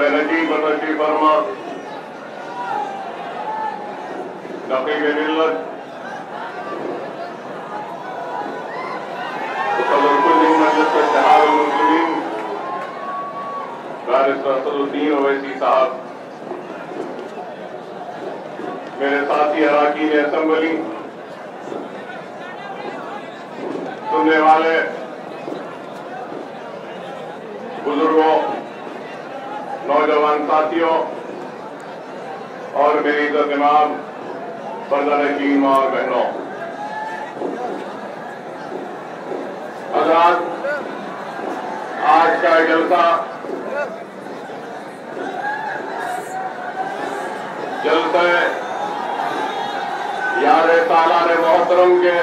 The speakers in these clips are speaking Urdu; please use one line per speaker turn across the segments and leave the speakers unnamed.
نجیب تشریف فرما نقیب ملت صدر کل مجلس اتحاد المسلمین بارسٹر اسدالدین اویسی صاحب، میرے ساتھی اراکین اسمبلی، سننے والے بزرگوں، نوجوان ساتھیوں اور میری عزت امام پردہ نشین ماں اور بہنوں، حضرات، آج کا جلسہ یار سالار محترم کے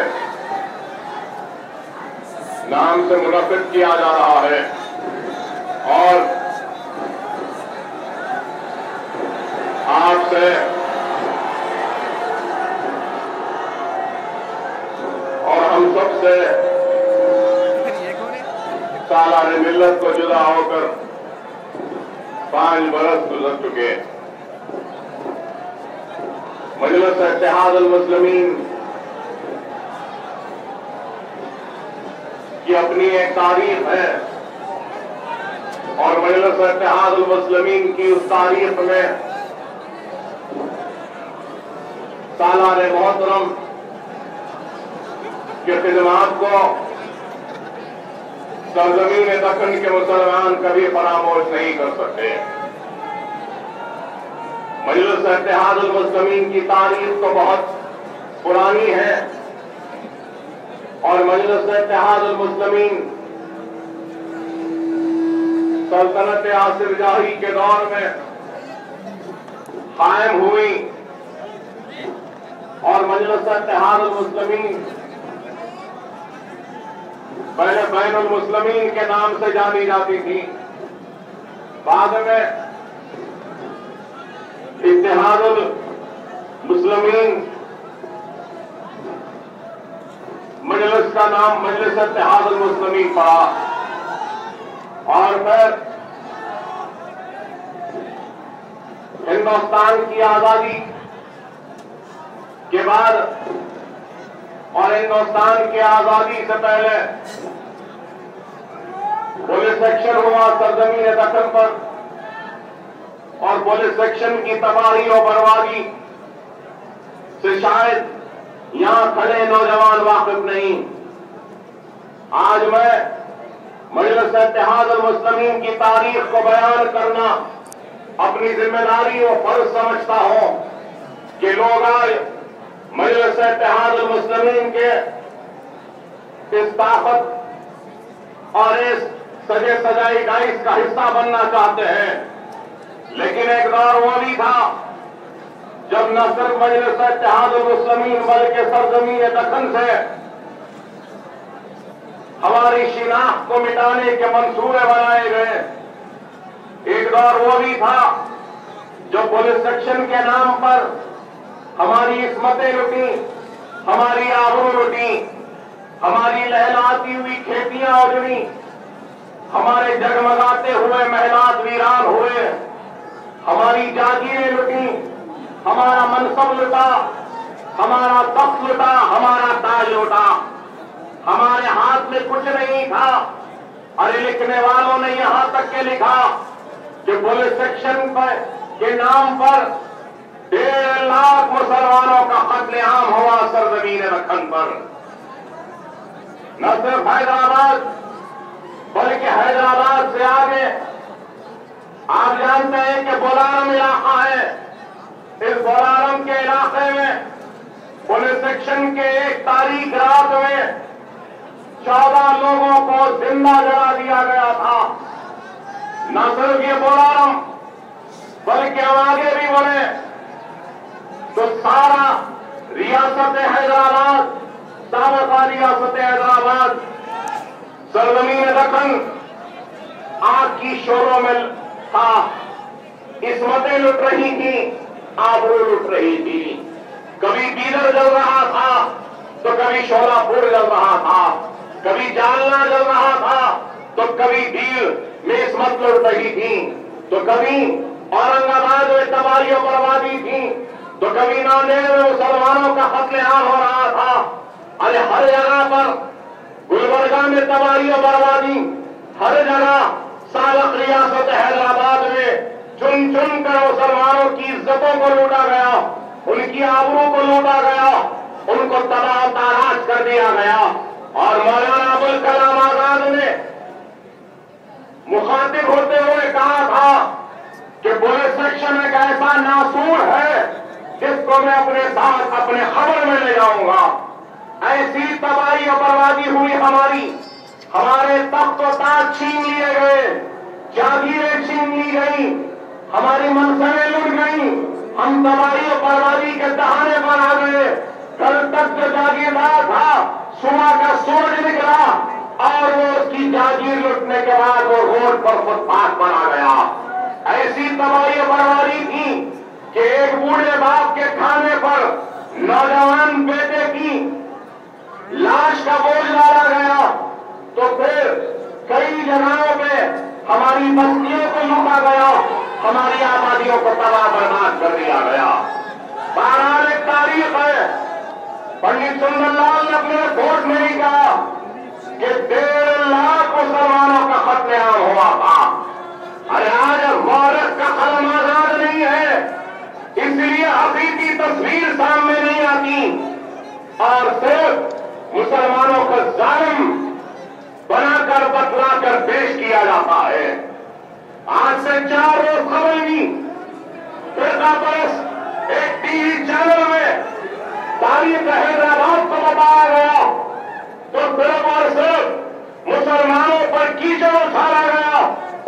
نام سے منعقد کیا جا رہا ہے اور آپ سے اور ہم سب سے سالار ملت کو جدا ہو کر 5 برس گزر چکے۔ مجلس اتحاد المسلمین کی اپنی ایک تاریخ ہے اور مجلس اتحاد المسلمین کی اس تاریخ میں سالار محترم کی خدمات کو سرزمین دکن کے مسلمان کبھی فراموش نہیں کر سکتے۔ مجلس اتحاد المسلمین کی تاریخ تو بہت پرانی ہے اور مجلس اتحاد المسلمین سلطنت آصف جاہی کے دور میں قائم ہوئی اور مجلس اتحاد المسلمین پہلے بین المسلمین کے نام سے جانی جاتی تھی، بعد میں اتحاد المسلمین مجلس کا نام مجلس اتحاد المسلمین پڑا اور پھر ہندوستان کی آزادی کے بعد اور ہندوستان کی آزادی سے پہلے پولیس ایکشن ہوا سرزمین دکن پر اور پولیس ایکشن کی تباہی و بربادی سے شاید یہاں کھڑے نوجوان واقف نہیں۔ آج میں مجلس اتحاد المسلمین کی تاریخ کو بیان کرنا اپنی ذمہ داری و فرض سمجھتا ہوں کہ لوگ آج مجلس اتحاد المسلمین کے اس طاقت اور اس سجے سجائی ڈائس کا حصہ بننا چاہتے ہیں، لیکن ایک دور وہ بھی تھا جب نہ صرف مجلس اتحاد المسلمین بلکہ سرزمین دکن سے ہماری شناخت کو مٹانے کے منصوبے بنائے گئے۔ ایک دور وہ بھی تھا جو پولیس ایکشن کے نام پر ہماری عصمتیں لوٹی، ہماری آبرو لوٹی، ہماری لہلاتی ہوئی کھیتیاں اجڑی، ہمارے جگمگاتے ہوئے محلات ویران ہوئے، ہماری جاگیریں لوٹی، ہمارا منصب لوٹا، ہمارا تخت لوٹا، ہمارا تاج لوٹا، ہمارے ہاتھ میں کچھ نہیں تھا۔ ارے لکھنے والوں نے یہاں تک کہ لکھا کہ پولیس ایکشن کے نام پر 1.5 لاکھ مسلمانوں کا قتل عام ہوا سرزمین دکن پر۔ نہ صرف حیدرآباد بلکہ حیدرآباد سے آگے آپ جانتے ہیں کہ بولارم علاقہ ہے، اس بولارم کے علاقے میں پولیس ایکشن کے ایک تاریخ رات میں 14 لوگوں کو زندہ جلا دیا گیا تھا۔ نہ صرف یہ بولارم بلکہ ہم آگے بھی بڑھے تو سارا ریاست حیدرآباد، سابقہ ریاست حیدرآباد، سرزمین دکن آگ کی شوروں میں تھا، عصمتیں لٹ رہی تھی، آبرو لٹ رہی تھی۔ کبھی بیدر جل رہا تھا تو کبھی شولہ پور جل رہا تھا، کبھی جالنا جل رہا تھا تو کبھی بھیل میں عصمت لٹ رہی تھی۔ تو کبھی اورنگ آباد میں تباہی و بربادی تھی، تو کبھی ناندیڑ میں مسلمانوں کا قتل عام ہو رہا تھا۔ ارے ہر جگہ پر، گلبرگہ میں تباہی و بربادی، ہر جگہ سابق ریاست حیدرآباد میں چن چن کر مسلمانوں کی عزتوں کو لوٹا گیا، ان کی آبرو کو لوٹا گیا، ان کو تباہ و تاراج کر دیا گیا۔ اور مولانا ابوالکلام آزاد نے مخاطب ہوتے ہوئے کہا تھا کہ پولیس سیکشن ایک ایسا ناسور ہے جس کو میں اپنے ساتھ اپنے خبر میں لے جاؤں گا۔ ایسی تباہی و بربادی ہوئی ہمارے تخت و تاج چھین لیے گئے، جاگیریں چھین لی گئی، ہماری منصبیں لٹ گئیں، ہم تباہی و بربادی کے دہانے پر آ گئے۔ کل تک جو جاگیردار تھا، صبح کا سورج نکلا اور وہ اس کی جاگیر لٹنے کے بعد وہ روڈ پر فٹ پاتھ پر آ گیا۔ ایسی تباہی و بربادی تھی کہ ایک بوڑھے باپ کے کھانے پر نوجوان بیٹے کی لاش کا بوجھ ڈالا گیا، تو پھر کئی جگہوں پہ ہماری بستیوں کو لوٹا گیا، ہماری آبادیوں کو تباہ برباد کر دیا گیا۔ بہرحال ایک تاریخ ہے، پنڈت سندر لال نے اپنے رپورٹ میں ہی کہا کہ 1.5 لاکھ مسلمانوں کا قتل عام ہوا تھا۔ ارے آج مورخ کا قلم آزاد نہیں ہے، اس لیے حقیقی تصویر سامنے نہیں آتی اور صرف مسلمانوں کو ظالم بنا کر بتلا کر پیش کیا جاتا ہے۔ آج سے 4 روز قبل بھی فرقہ پرست ایک ٹی وی چینل میں تاریخ حیدرآباد کو بتایا گیا تو صرف اور صرف مسلمانوں پر کیچڑ اچھالا گیا،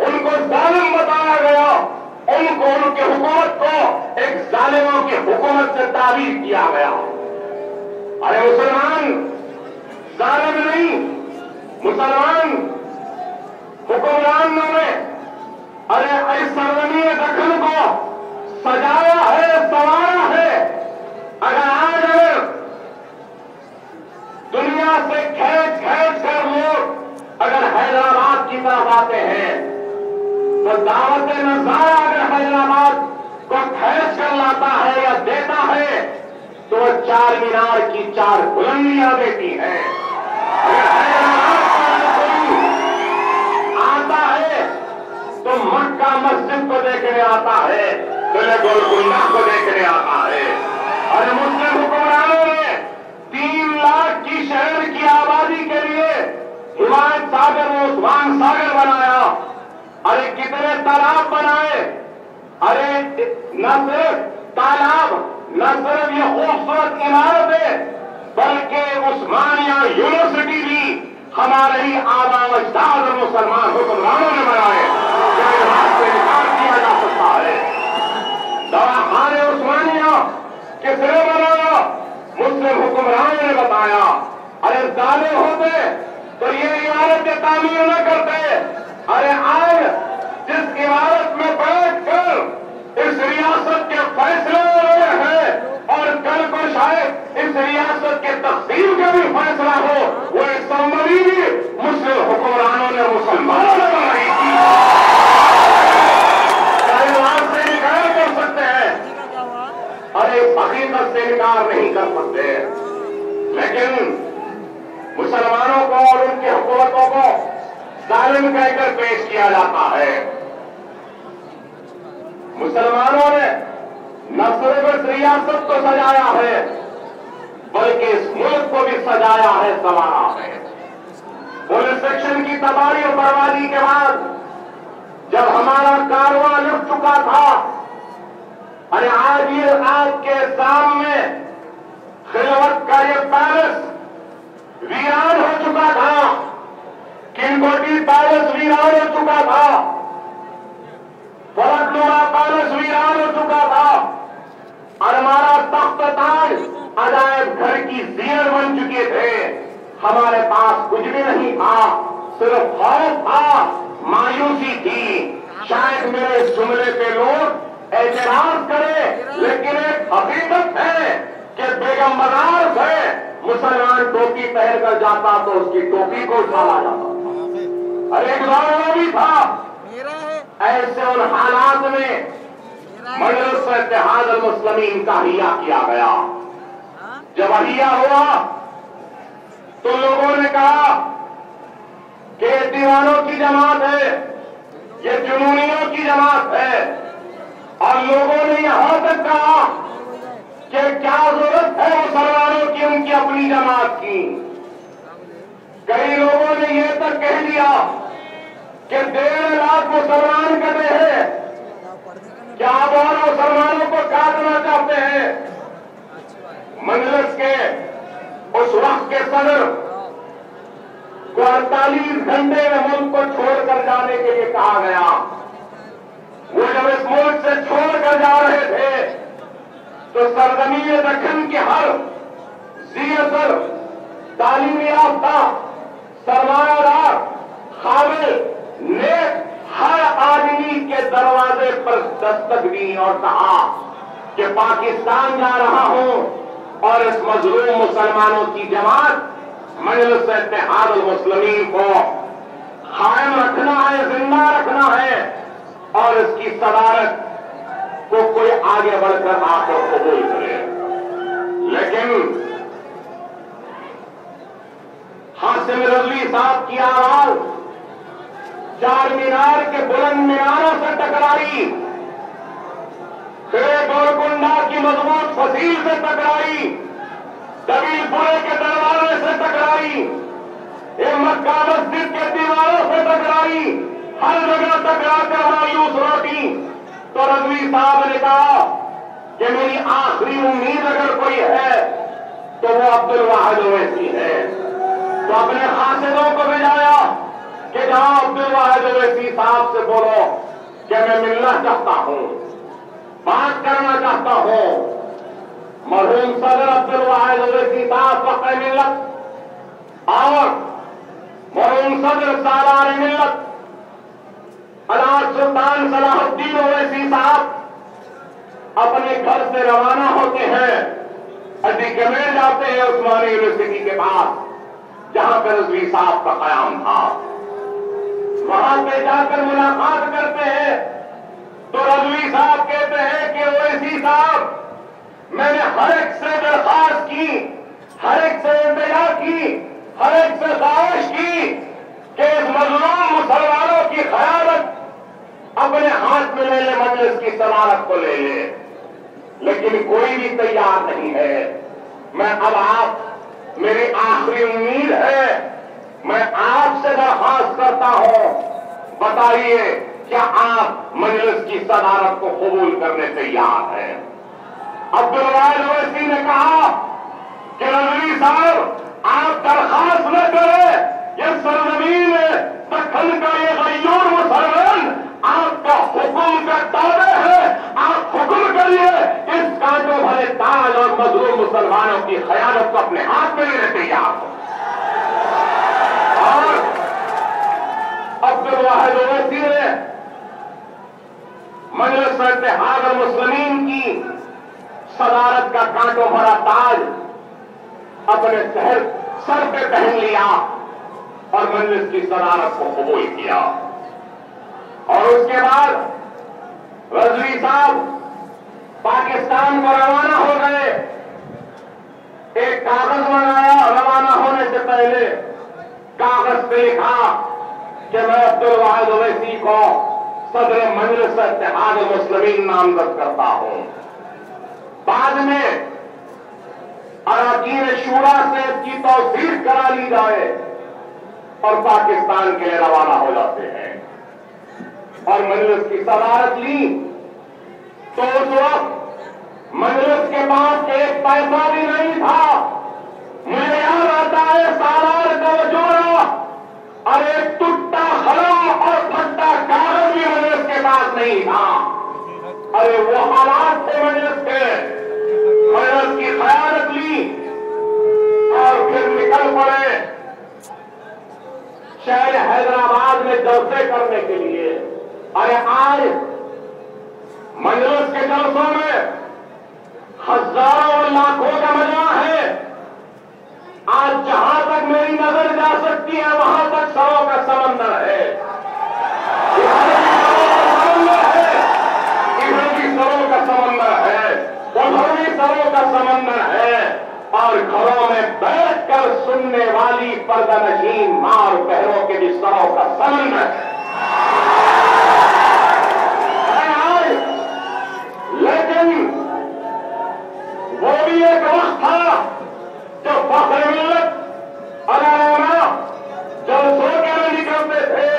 ان کو ظالم بتایا گیا، ان کی حکومت کو ایک ظالموں کی حکومت سے تعبیر کیا گیا۔ ارے مسلمان ظالم نہیں، مسلمان حکمرانوں نے ارے اس سرزمین دکن کو سجایا ہے، سنوارا ہے۔ اگر آج دنیا سے کھینچ کر لوگ اگر حیدرآباد کی طرف آتے ہیں تو دعوت نظارہ اگر حیدرآباد کو کھینچ کر لاتا ہے یا دیتا ہے تو وہ 4 مینار کی 4 بلندیاں دیتی ہے۔ اگر حیدرآباد کوئی آتا ہے تو مکہ مسجد کو دیکھنے آتا ہے، قلعہ گولکنڈہ کو دیکھنے آتا ہے۔ اور مسلم حکمرانوں نے 3 لاکھ کی شہر کی آبادی کے لیے ہمایت ساگر و عثمان ساگر بنایا۔ ارے کتنے تالاب بنائے، ارے نہ صرف تالاب، نہ صرف یہ خوبصورت عمارتیں بلکہ عثمانیہ یونیورسٹی بھی ہمارے ہی آبا و اجداد اور مسلمان حکمرانوں نے بنائے، کیا اس بات سے انکار کیا جا سکتا ہے؟ دواخانے عثمانیہ کس نے بنایا؟ مسلم حکمرانوں نے بتایا۔ ارے ظالم ہوتے تو یہ عمارتیں تعمیر نہ کرتے۔ ارے آج جس عمارت میں بیٹھ کر اس ریاست کے فیصلے ہو رہے ہیں اور کل کو شاید اس ریاست کے تقسیم کا بھی فیصلہ ہو، وہ اسمبلی بھی مسلم حکمرانوں نے مسلمانوں نے بنائی تھی۔ کیا اس بات سے انکار کر سکتے ہیں؟ ارے اس حقیقت سے انکار نہیں کر سکتے، لیکن مسلمانوں کو اور ان کی حکومتوں کو ظالم کہہ کر پیش کیا جاتا ہے۔ مسلمانوں نے نہ صرف اس ریاست کو سجایا ہے بلکہ اس ملک کو بھی سجایا ہے، سنوارا ہے۔ پولیس سیکشن کی تباہی و بربادی کے بعد جب ہمارا کارواں لٹ چکا تھا، ارے آج یہ آپ کے سامنے خلوت کا یہ پیلس ویران ہو چکا تھا، کنگوٹی پیلس ویران ہو چکا تھا، فلکنما پیلس ویران ہو چکا تھا، اور ہمارا تخت تاج عجائب گھر کی زینت بن چکے تھے۔ ہمارے پاس کچھ بھی نہیں تھا، صرف خوف تھا، مایوسی تھی۔ شاید میرے اس جملے پہ لوگ اعتراض کرے، لیکن ایک حقیقت ہے کہ بیگم بازار سے مسلمان ٹوپی پہن کر جاتا تو اس کی ٹوپی کو اٹھایا جاتا تھا۔ اور ایک دور وہ بھی تھا، ایسے ان حالات میں مجلس اتحاد المسلمین کا احیا کیا گیا. جب احیا ہوا تو لوگوں نے کہا کہ یہ دیوانوں کی جماعت ہے, یہ جنونیوں کی جماعت ہے, اور لوگوں نے یہاں تک کہا کہ کیا ضرورت ہے مسلمانوں کی ان کی اپنی جماعت کی. کئی لوگوں نے یہ تک کہہ دیا کہ 1.5 لاکھ مسلمان کٹے ہیں, کیا آپ اور مسلمانوں کو کاٹنا چاہتے ہیں. مجلس کے اس وقت کے صدر کو 48 گھنٹے میں ملک کو چھوڑ کر جانے کے لیے کہا گیا. وہ جب اس ملک سے چھوڑ کر جا رہے تھے تو سرزمین دکن کے ہر ذی اثر, تعلیم یافتہ, سرمایہ دار, قابل, نیک ہر آدمی کے دروازے پر دستک دی اور کہا کہ پاکستان جا رہا ہوں اور اس مظلوم مسلمانوں کی جماعت مجلس اتحاد المسلمین کو قائم رکھنا ہے, زندہ رکھنا ہے, اور اس کی صدارت کو کوئی آگے بڑھ کر آپ کو قبول کرے. لیکن قاسم رضوی صاحب کی آواز چار مینار کے بلند میناروں سے ٹکرائی, پھر گولکنڈا کی مضبوط فصیل سے ٹکرائی, طویل پورے کے دروازے سے ٹکرائی, مکہ مسجد کے دیواروں سے ٹکرائی, ہر جگہ ٹکرا کر مایوس روٹی. تو رضوی صاحب نے کہا کہ میری آخری امید اگر کوئی ہے تو وہ عبدالواحد اویسی ہے. تو اپنے قاصدوں کو بھیجایا کہ جہاں عبدالواحد اویسی صاحب سے بولو کہ میں ملنا چاہتا ہوں, بات کرنا چاہتا ہوں. مرحوم صدر عبدالواحد اویسی صاحب فقہ ملت اور مرحوم صدر سالار ملت علامہ سلطان صلاح الدین اویسی صاحب اپنے گھر سے روانہ ہوتے ہیں, ادی کمیر جاتے ہیں عثمانی یونیورسٹی کے پاس جہاں پہ رضوی صاحب کا قیام تھا. وہاں پہ جا کر ملاقات کرتے ہیں تو رضوی صاحب کہتے ہیں کہ اویسی صاحب میں نے ہر ایک سے درخواست کی, ہر ایک سے التجا کی, ہر ایک سے خواہش کی کہ اس مظلوم مسلمانوں کی قیادت اپنے ہاتھ میں لے لے, مجلس کی صدارت کو لے لے, لیکن کوئی بھی تیار نہیں ہے. میں اب آپ, میری آخری امید ہے, میں آپ سے درخواست کرتا ہوں, بتائیے کیا آپ مجلس کی صدارت کو قبول کرنے تیار ہیں. عبدالواحد اویسی نے کہا کہ رضوی صاحب آپ درخواست نہ کریں, یہ سرزمین دکن کا یہ غیور مسلمان آپ کا حکم کا تابع ہے, آپ حکم کریے, اس کانٹوں بھرے تاج اور مظلوم مسلمانوں کی قیادت کو اپنے ہاتھ میں لینے تیار ہو. اور عبدالواحد اویسی نے مجلس اتحاد المسلمین کی صدارت کا کانٹوں بھرا تاج اپنے سر پہ پہن لیا اور مجلس کی صدارت کو قبول کیا. اور اس کے بعد رضوی صاحب پاکستان کو روانہ ہو گئے. ایک کاغذ منگایا, روانہ ہونے سے پہلے کاغذ پہ لکھا کہ میں عبدالواحد اویسی کو صدر مجلس اتحاد المسلمین نامزد کرتا ہوں. بعد میں اراکین شورا سے اس کی توثیق کرا لی جائے اور پاکستان کے لیے روانہ ہو جاتے ہیں. اور مجلس کی صدارت لی تو اس وقت مجلس کے پاس ایک پیسہ بھی نہیں تھا. مجھے یاد آتا ہے سالار کا وہ جوڑا اور ایک ٹوٹا قلم اور پھٹا کاغذ بھی مجلس کے پاس نہیں تھا. ارے وہ حالات تھے مجلس کے. مجلس کی قیادت لی اور پھر نکل پڑے شہر حیدرآباد میں جلسے کرنے کے لیے. ارے آج مجلس کے جلسوں میں ہزاروں اور لاکھوں کا مجمع ہے. آج جہاں تک میری نظر جا سکتی ہے وہاں تک سروں کا سمندر ہے. پردہ نشین مار پہروں کے بستروں کا سمندر ہے آج، لیکن وہ بھی ایک وقت تھا جب فخر ملت علامہ جلسوں کے لیے نکلتے تھے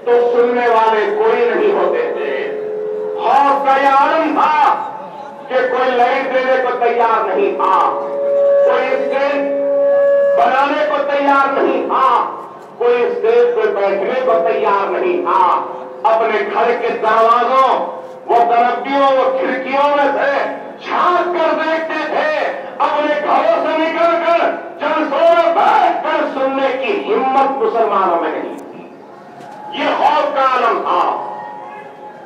تو سننے والے کوئی نہیں ہوتے تھے. خوف کا یہ عالم تھا کہ کوئی لائٹ دینے کو تیار نہیں تھا, کوئی اسٹیج بنانے کو تیار نہیں تھا, کوئی اسٹیج پہ بیٹھنے کو تیار نہیں تھا. اپنے گھر کے دروازوں وہ دربیوں وہ کھڑکیوں میں سے جھانک کر دیکھتے تھے, اپنے گھروں سے نکل کر جلسوں میں بیٹھ کر سننے کی ہمت مسلمانوں میں نہیں تھی. یہ خوف کا عالم تھا,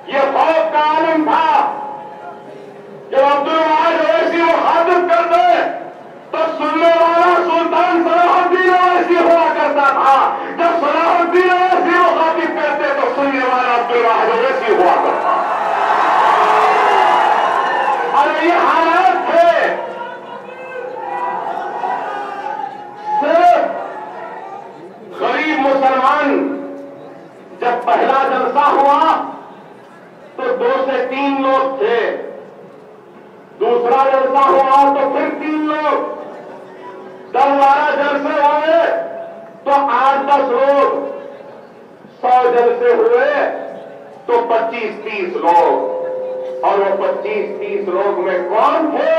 یہ خوف کا عالم تھا. جب عبدالواحد اویسی وہ خاطب کرتے تو سننے والا سلطان صلاح الدین اویسی ہوا کرتا تھا, جب صلاح الدین اویسی وہ خاطب کرتے تو سننے والا عبدالواحد اویسی ہوا کرتا. اور یہ حالات تھے. صرف غریب مسلمان جب پہلا جلسہ ہوا تو 2 سے 3 لوگ تھے, دوسرا جلسہ ہوا تو پھر 3 لوگ, 10-12 جلسے ہوئے تو 8-10 لوگ, 100 جلسے ہوئے تو 25-30 لوگ. اور وہ 25-30 لوگ میں کون تھے؟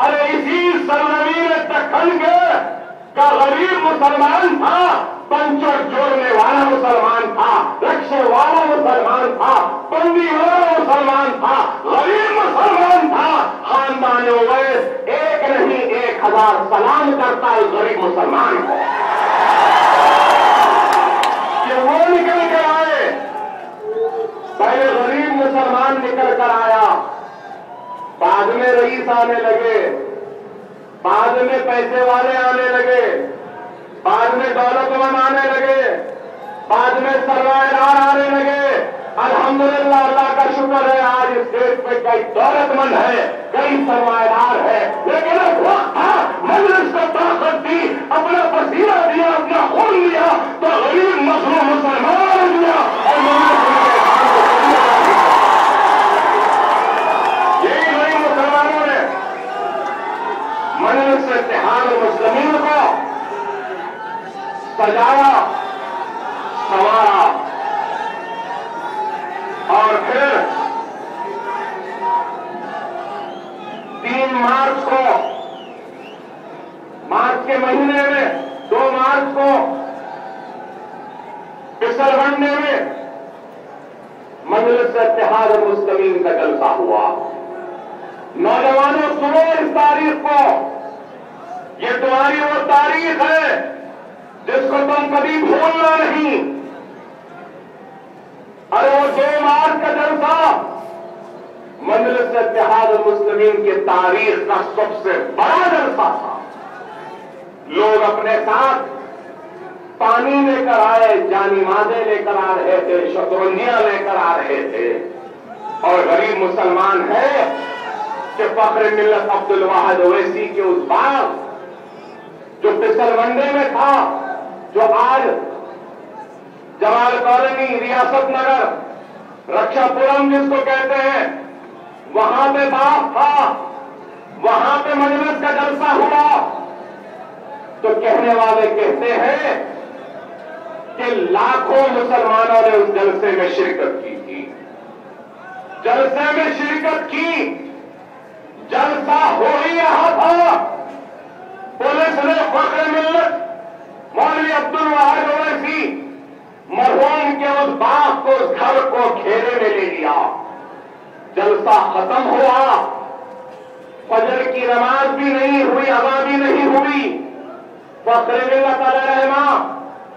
ارے اسی سرزمین دکن کا غریب مسلمان تھا, پنچر جوڑنے والا مسلمان تھا, رکشے والا مسلمان تھا, بندی والا مسلمان تھا, غریب مسلمان تھا. خاندان اویس ایک نہیں 1000 سلام کرتا ہے غریب مسلمان کو کہ وہ نکل کر آئے. پہلے غریب مسلمان نکل کر آیا, بعد میں رئیس آنے لگے, بعد میں پیسے والے آنے لگے, بعد میں دولت مند آنے لگے, بعد میں سرمایہ دار آنے لگے. الحمدللہ اللہ کا شکر ہے آج اس دیش پہ کئی دولت مند ہے, کئی سرمایہ دار ہے, لیکن ایک وقت تھا مجلس کو طاقت دی, اپنا پسینہ دیا, اپنا خون دیا تو غریب مظلوم مسلمان دیا. اور یہی غریب مسلمانوں نے مجلس اتحاد المسلمین کو سجایا, سنوارا. اور پھر 3 مارچ کو, مارچ کے مہینے میں 2 مارچ کو پسل بننے میں مجلس اتحاد المسلمین کا جلسہ ہوا. نوجوانوں سنو اس تاریخ کو, یہ تمہاری وہ تاریخ ہے جس کو تم کبھی بھولنا نہیں. اور وہ 2 مارچ کا جلسہ مجلس اتحاد المسلمین کی تاریخ کا سب سے بڑا جلسہ تھا. لوگ اپنے ساتھ پانی لے کر آئے, جانی مازے لے کر آ رہے تھے, شطرنجیاں لے کر آ رہے تھے. اور غریب مسلمان ہے کہ فخر ملت عبدالواحد اویسی کے اس باغ جو پسل منڈے میں تھا, جو آج جمال کالونی, ریاست نگر, رکشا پورم جس کو کہتے ہیں, وہاں پہ باغ تھا, وہاں پہ مجلس کا جلسہ ہوا. تو کہنے والے کہتے ہیں کہ لاکھوں مسلمانوں نے اس جلسے میں شرکت کی تھی, جلسے میں شرکت کی. جلسہ ہو ہی رہا تھا, پولیس نے فخر ملت مولوی عبدالواحد اویسی مرحوم کے اس باغ کو, اس گھر کو گھیرے میں لے لیا. جلسہ ختم ہوا, فجر کی نماز بھی نہیں ہوئی, اذان بھی نہیں ہوئی. فخر ملت علیہ رحمہ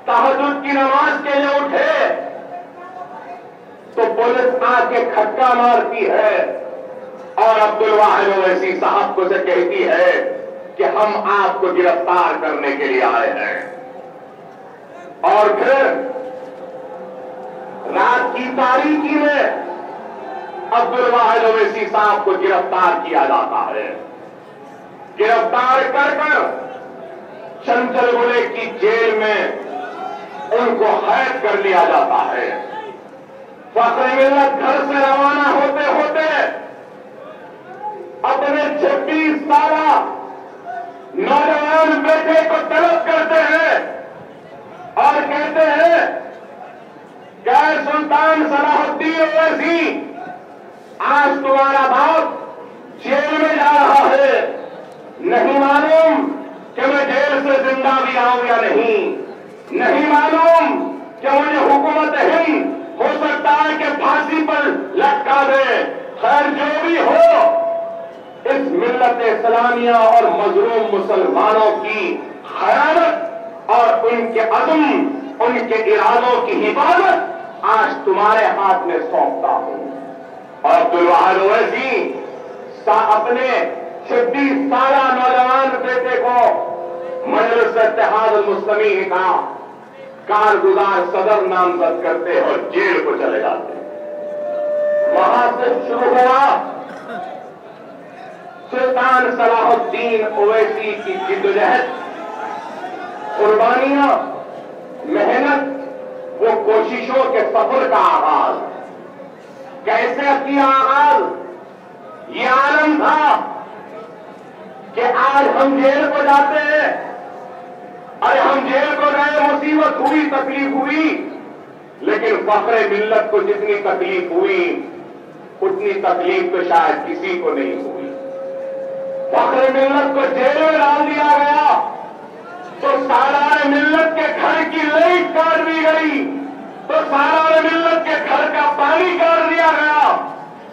تہجد کی نماز کے لیے اٹھے تو پولیس آ کے کھٹکا مارتی ہے اور عبدالواحد اویسی صاحب کو سے کہتی ہے کہ ہم آپ کو گرفتار کرنے کے لیے آئے ہیں. اور پھر رات کی تاریکی میں عبدالواحد اویسی صاحب کو گرفتار کیا جاتا ہے. گرفتار کر کر چنچل گلے کی جیل میں ان کو قید کر لیا جاتا ہے۔ فخر ملت گھر سے روانہ ہوتے ہوتے اپنے 26 سالہ نوجوان بیٹے کو طلب کرتے ہیں اور کہتے ہیں کہ اے سلطان صلاح الدین اویسی، آج تمہارا باپ جیل میں جا رہا ہے، نہیں معلوم کہ میں جیل سے زندہ بھی آؤں یا نہیں معلوم کہ مجھے حکومت ہند ہو سکتا ہے کہ پھانسی پر لٹکا دے۔ خیر جو بھی ہو، اس ملت اسلامیہ اور مظلوم مسلمانوں کی خیانت اور ان کے عزم، ان کے ارادوں کی حفاظت آج تمہارے ہاتھ میں سونپتا ہوں۔ اور عبدالواحد اویسی اپنے 26 سالہ نوجوان بیٹے کو مجلس اتحاد المسلمین کا کارگزار صدر نامزد کرتے اور جیل کو چلے جاتے۔ وہاں سے شروع ہوا سلطان صلاح الدین اویسی کی جدوجہد، قربانیاں، محنت، وہ کوششوں کے سفر کا آغاز۔ کیسے کیا آغاز؟ یہ عالم تھا کہ آج ہم جیل کو جاتے ہیں، ارے ہم جیل کو گئے، مصیبت ہوئی، تکلیف ہوئی، لیکن فخر ملت کو جتنی تکلیف ہوئی اتنی تکلیف تو شاید کسی کو نہیں ہوئی۔ فخر ملت کو جیل میں ڈال دیا گیا تو سالار ملت کے گھر کی لائٹ کاٹ دی گئی، تو سالار ملت کے گھر کا پانی کاٹ دیا گیا،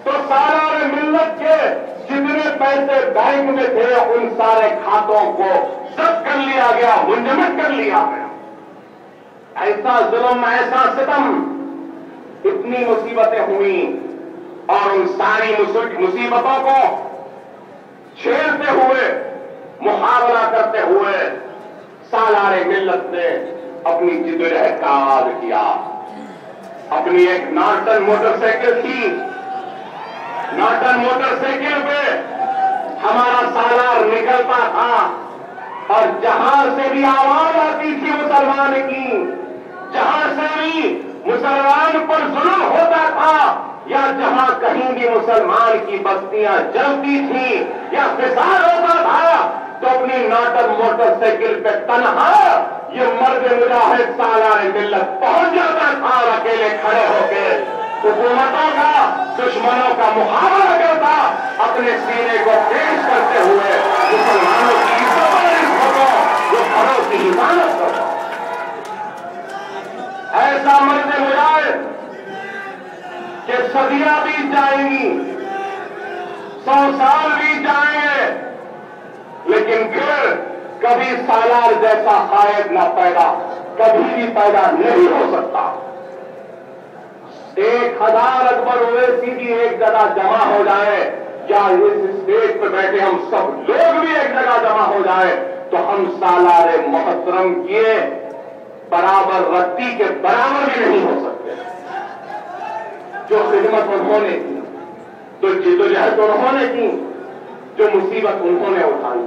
تو سالار ملت کے جتنے پیسے بینک میں تھے ان سارے کھاتوں کو ضبط کر لیا گیا، منجمد کر لیا گیا۔ ایسا ظلم، ایسا ستم، اتنی مصیبتیں ہوئیں اور ان ساری مصیبتوں کو چھیڑتے ہوئے، محاورہ کرتے ہوئے سالار ملت نے اپنی جدوجہد کا آغاز کیا۔ اپنی ایک نارٹن موٹر سائیکل تھی، نارٹن موٹر سائیکل پہ ہمارا سالار نکلتا تھا اور جہاں سے بھی آواز آتی تھی مسلمان کی، جہاں سے بھی مسلمان پر ظلم ہوتا تھا یا جہاں کہیں بھی مسلمان کی بستیاں جلتی تھیں یا فساد ہوتا تھا، تو اپنی نارٹن موٹر سائیکل پہ تنہا یہ مرد مجاہد سالار ملت پہنچ جاتا تھا اور اکیلے کھڑے ہو کے حکومتوں کا، دشمنوں کا محاورہ کرتا، اپنے سینے کو پیش کرتے ہوئے مسلمانوں کی عزت ہوتا، جو گھروں کی حفاظت کرتا۔ ایسا مرد مجاہد کہ صدیاں بیت جائیں گی، 100 سال بیت جائیں گے، لیکن پھر کبھی سالار جیسا قائد نہ کبھی بھی پیدا نہیں ہو سکتا۔ 1000 اکبر اویسی بھی ایک جگہ جمع ہو جائے یا اس اسٹیج پہ بیٹھے ہم سب لوگ بھی ایک جگہ جمع ہو جائے تو ہم سالار محترم کیے برابر رتی کے برابر بھی نہیں ہو سکتے۔ جو خدمت انہوں نے کی، جو جدوجہد انہوں نے کی، جو مصیبت انہوں نے اٹھائی،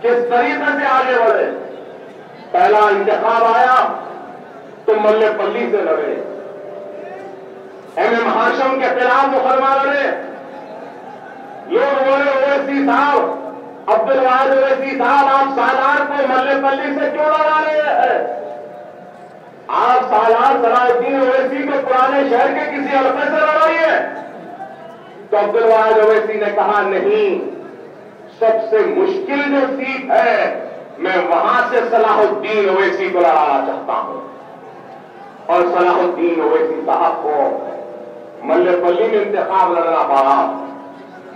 کس طریقے سے آگے بڑھے۔ پہلا انتخاب آیا تو ملے پلی سے لڑے، ایم ہاشم کے خلاف مسلمانوں نے، لوگ بولے اویسی صاحب، عبدالواحد اویسی صاحب، آپ سالار کو ملے پلی سے کیوں لڑا رہے ہیں؟ آپ سالار صلاح الدین اویسی کو پرانے شہر کے کسی حلقے سے لڑائیے۔ تو عبدالواحد اویسی نے کہا نہیں، سب سے مشکل جو سیٹ ہے میں وہاں سے صلاح الدین اویسی کو لڑانا چاہتا ہوں۔ اور صلاح الدین اویسی صاحب کو ملے پلی میں انتخاب لڑنا پڑا۔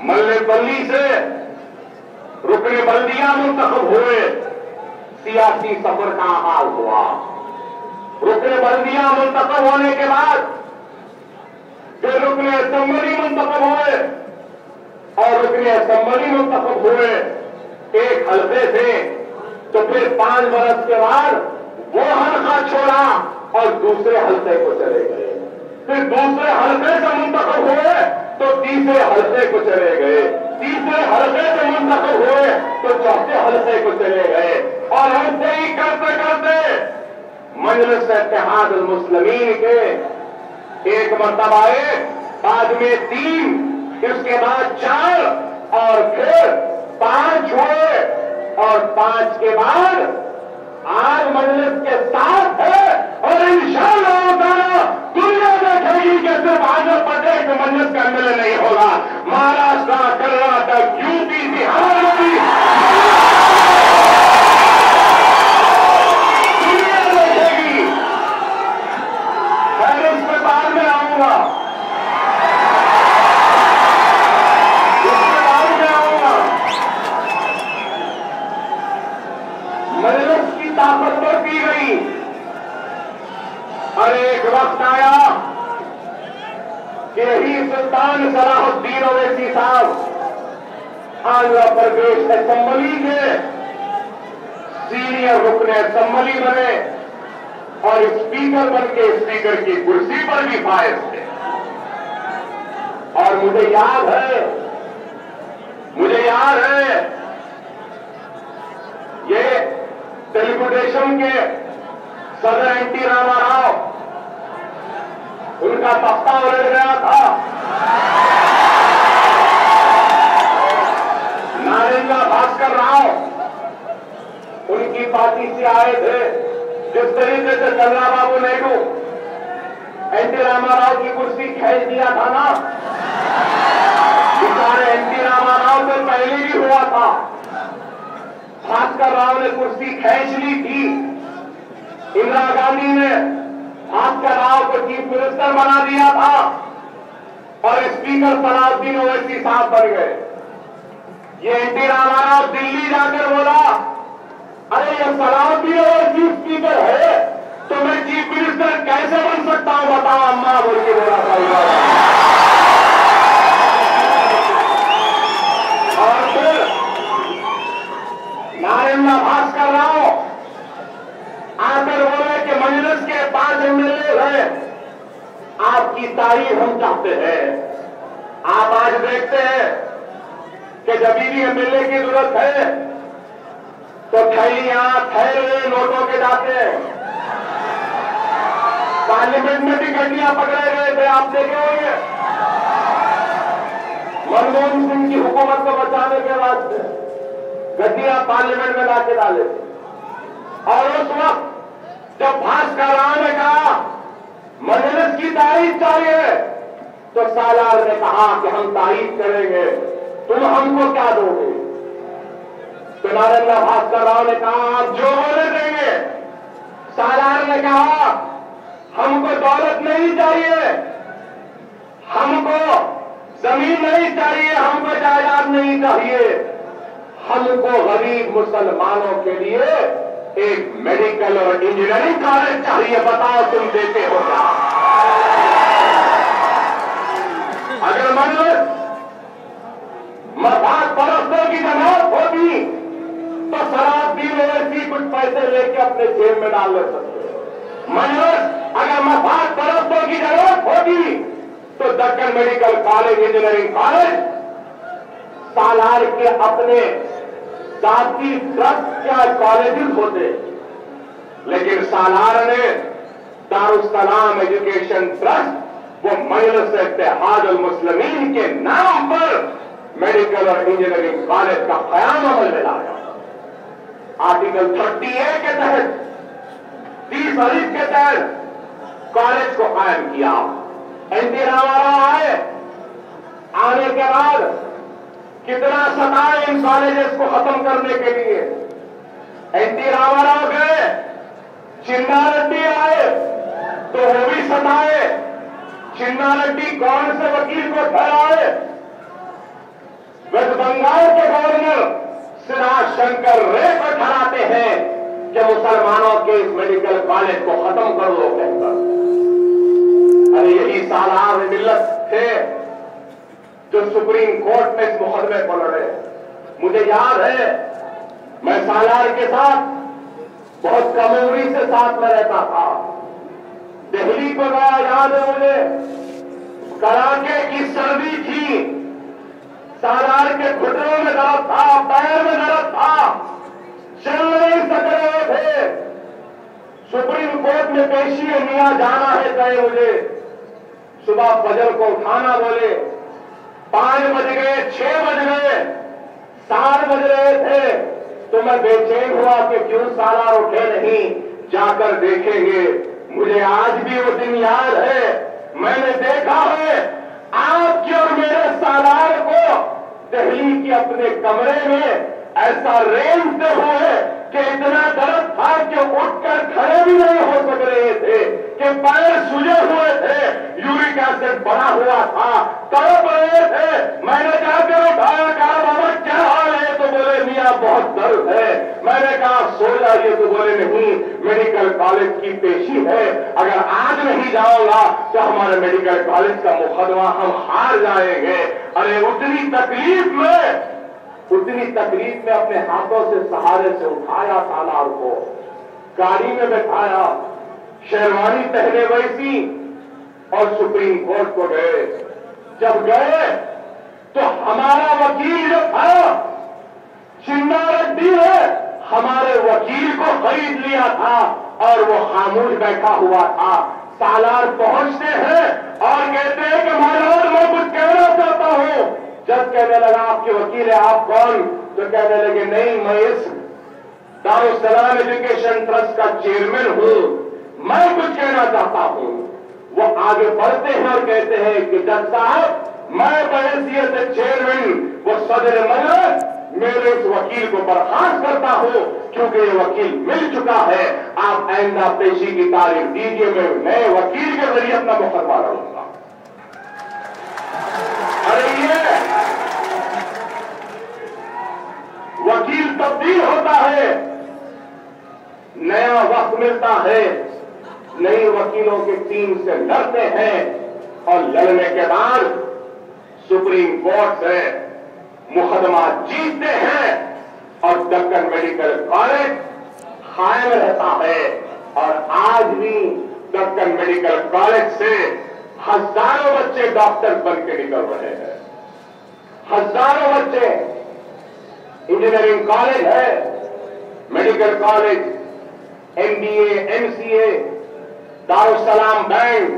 ملے پلی سے رکن بلدیہ منتخب ہوئے، سیاسی سفر کا آغاز ہوا۔ رکن بلدیہ منتخب ہونے کے بعد پھر رکن اسمبلی منتخب ہوئے، اور رکن اسمبلی منتخب ہوئے ایک حلقے سے، تو پھر 5 برس کے بعد وہ حلقہ چھوڑا اور دوسرے حلقے کو چلے گئے، پھر دوسرے حلقے سے منتخب ہوئے تو تیسرے حلقے کو چلے گئے، تیسرے حلقے سے منتخب ہوئے تو چوتھے حلقے کو چلے گئے، اور ایسے ہی کرتے کرتے مجلس اتحاد المسلمین کے ایک مرتبہ ایک، بعد میں 3، اس کے بعد 4 اور پھر 5 ہوئے، اور 5 کے بعد آج مجلس کے 7 ہے، اور انشاءاللہ تعالی دنیا دیکھے گی کہ صرف آندھرا پردیش میں مجلس کا MLA نہیں ہوگا، مہاراشٹر، کرناٹک، UP، بہار میں بھی دنیا دیکھے گی۔ خیر اس میں بعد میں آؤں گا، مجلس کی طاقت بڑھتی گئی، اور ایک وقت آیا کہ یہی سلطان صلاح الدین اویسی صاحب آندھرا پردیش اسمبلی کے سینئر رکن اسمبلی بنے، اور اسپیکر بن کے اسپیکر کی کرسی پر بھی فائز تھے۔ اور مجھے یاد ہے یہ تیلگو دیشم کے صدر NT راما راؤ، ان کا تختہ الٹ گیا تھا، ناریندا بھاسکر راؤ ان کی پارٹی سے آئے تھے۔ جس طریقے سے چندرا بابو نائیڈو NT راما راؤ کی کرسی کھینچ دیا تھا نا، بیچارے NT راما راؤ سے پہلے بھی ہوا تھا، بھاسکر راؤ نے کرسی کھینچ لی تھی، اندرا گاندھی نے بھاسکر راؤ کو چیف منسٹر بنا دیا تھا، اور اسپیکر صلاح الدین اویسی صاحب بن گئے۔ یہ NT راما راؤ دلی جا کر بولا، ارے یہ صلاح الدین اویسی اسپیکر ہے تو میں چیف منسٹر کیسے بن سکتا ہوں، بتاؤ اماں، بول کے بولا تھا۔ اور پھر ناریندا بھاسکر راؤ آ کر بولے کہ مجلس کے 5 MLA ہیں، آپ کی تعریف ہم چاہتے ہیں۔ آپ آج دیکھتے ہیں کہ جب بھی MLA کی ضرورت ہے تو تھیلیاں تھیلے نوٹوں کے جاتے ہیں۔ پارلیمنٹ میں بھی گڈیاں پکڑے گئے تھے، آپ دیکھے ہوں گے، منموہن سنگھ کی حکومت کو بچانے کے واسطے گڈیاں پارلیمنٹ میں لا کے ڈالے۔ اور اس وقت جب بھاسکر راؤ نے کہا مجلس کی تعریف چاہیے تو سالار نے کہا کہ ہم تعریف کریں گے، تم ہم کو کیا دو گے؟ تو ناریندا بھاسکر راؤ نے کہا آپ جو بولے دیں گے۔ سالار نے کہا ہم کو دولت نہیں چاہیے، ہم کو زمین نہیں چاہیے، ہم کو جائیداد نہیں چاہیے، ہم کو غریب مسلمانوں کے لیے ایک میڈیکل اور انجینئرنگ کالج چاہیے، بتاؤ تم دیتے ہو کیا؟ اگر مجلس مفاد پرستوں کی جماعت ہوگی تو صلاح الدین اویسی کچھ پیسے لے کے اپنے جیب میں ڈال لے سکتے۔ مجلس اگر مفاد پرستوں کی ضرورت ہوگی تو Deccan medical college, engineering college Salar کے اپنے ذاتی ٹرسٹ کیا کالجز ہوتے، لیکن سالار نے دارالسلام ایجوکیشن ٹرسٹ وہ مجلس اتحاد المسلمین کے نام پر میڈیکل اور انجینئرنگ کالج کا قیام عمل میں لایا۔ آرٹیکل 30A کے تحت 30 کے تحت کالج کو قائم کیا۔ NT راما راؤ آئے، آنے کے بعد کتنا ستائے ان کالجز کو ختم کرنے کے لیے۔ NT راما راؤ گئے، چنا ریڈی آئے تو وہ بھی ستائے۔ چنا ریڈی کون سے وکیل کو ٹھہرائے؟ ویسٹ بنگال کے گورنر سدھارتھ شنکر رے کو ٹھہراتے ہیں کہ مسلمانوں کے اس میڈیکل کالج کو ختم کر لو کہہ کر۔ ارے یہی سالار ملت تھے جو سپریم کورٹ میں اس مقدمے کو لڑے۔ مجھے یاد ہے میں سالار کے ساتھ بہت کم عمری سے ساتھ میں رہتا تھا، دہلی کو گیا، یاد ہے مجھے، کڑاکے کی سردی تھی، سالار کے گھٹنوں میں درد تھا، پیر میں درد تھا، چل نہیں سک رہے تھے. سپریم کورٹ میں پیشی ہے، میاں جانا ہے کہے مجھے. صبح فجر کو اٹھانا بولے، 5 بج گئے، 6 بج گئے، 7 بج رہے تھے تو میں بے چین ہوا کہ کیوں سالار اٹھے نہیں، جا کر دیکھیں گے. مجھے آج بھی وہ دن یاد ہے. میں نے دیکھا ہے آپ کی اور میرے سالار کو دہلی کے اپنے کمرے میں ایسا رینگتے ہوئے کہ اتنا درد تھا کہ اٹھ کر کھڑے بھی نہیں ہو سک رہے تھے، کہ پیر سجے ہوئے تھے، یورک ایسڈ بڑا ہوا تھا، تڑپ رہے تھے. میں نے جا کر اٹھایا، کہا بابا کیا حال ہے؟ تو بولے میاں بہت درد ہے. میں نے کہا سو جائیے، تو بولے نہیں میڈیکل کالج کی پیشی ہے، اگر آج نہیں جاؤں گا تو ہمارے میڈیکل کالج کا مقدمہ ہم ہار جائیں گے. ارے اتنی تکلیف میں اپنے ہاتھوں سے سہارے سے اٹھایا سالار کو، گاڑی میں بٹھایا، شیروانی پہنے ویسی، اور سپریم کورٹ کو گئے. جب گئے تو ہمارا وکیل جو تھا چنا ریڈی ہے، ہمارے وکیل کو خرید لیا تھا اور وہ خاموش بیٹھا ہوا تھا. سالار پہنچتے ہیں اور کہتے ہیں کہ مہاراج میں کچھ کہنا چاہتا ہوں. جب کہنے لگا آپ کے وکیل ہے، آپ کون؟ تو کہنے لگے نہیں، میں اس دارالسلام ایجوکیشن ٹرسٹ کا چیئرمین ہوں، میں کچھ کہنا چاہتا ہوں. وہ آگے بڑھتے ہیں اور کہتے ہیں کہ جج صاحب میں بحیثیت چیئرمین وہ صدر مجلس میرے اس وکیل کو برخاست کرتا ہوں کیونکہ یہ وکیل مل چکا ہے. آپ آئندہ پیشی کی تاریخ دیجیے، میں نئے وکیل کے ذریعے اپنا مقدمہ لڑوں گا. ارے یہ وکیل تبدیل ہوتا ہے، نیا وقت ملتا ہے، نئی وکیلوں کی ٹیم سے لڑتے ہیں اور لڑنے کے بعد سپریم کورٹ سے مقدمہ جیتتے ہیں اور دکن میڈیکل کالج قائم رہتا ہے. اور آج بھی دکن میڈیکل کالج سے ہزاروں بچے ڈاکٹر بن کے نکل رہے ہیں. ہزاروں بچے. انجینئرنگ کالج ہے، medical college, MBA MCA، Darussalam bank.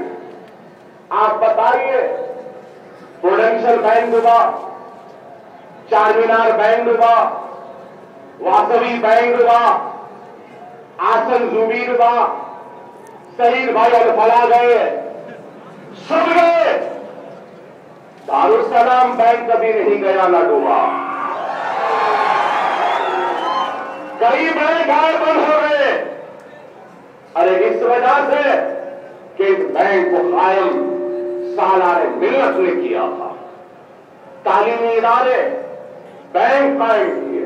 آپ بتائیے پروڈنشل بینک ڈوبا، چار مینار بینک ڈوبا، واسوی بینک ڈوبا، آسن زوبی ڈوبا، شہید بھائی الفلاح گئے، سب گئے، دارالسلام بینک کبھی نہیں گیا، نہ ڈوبا. کئی بینک آئے بند ہو گئے. ارے اس وجہ سے کہ اس بینک کو قائم سالار ملت نے کیا تھا. تعلیمی ادارے بینک قائم کیے،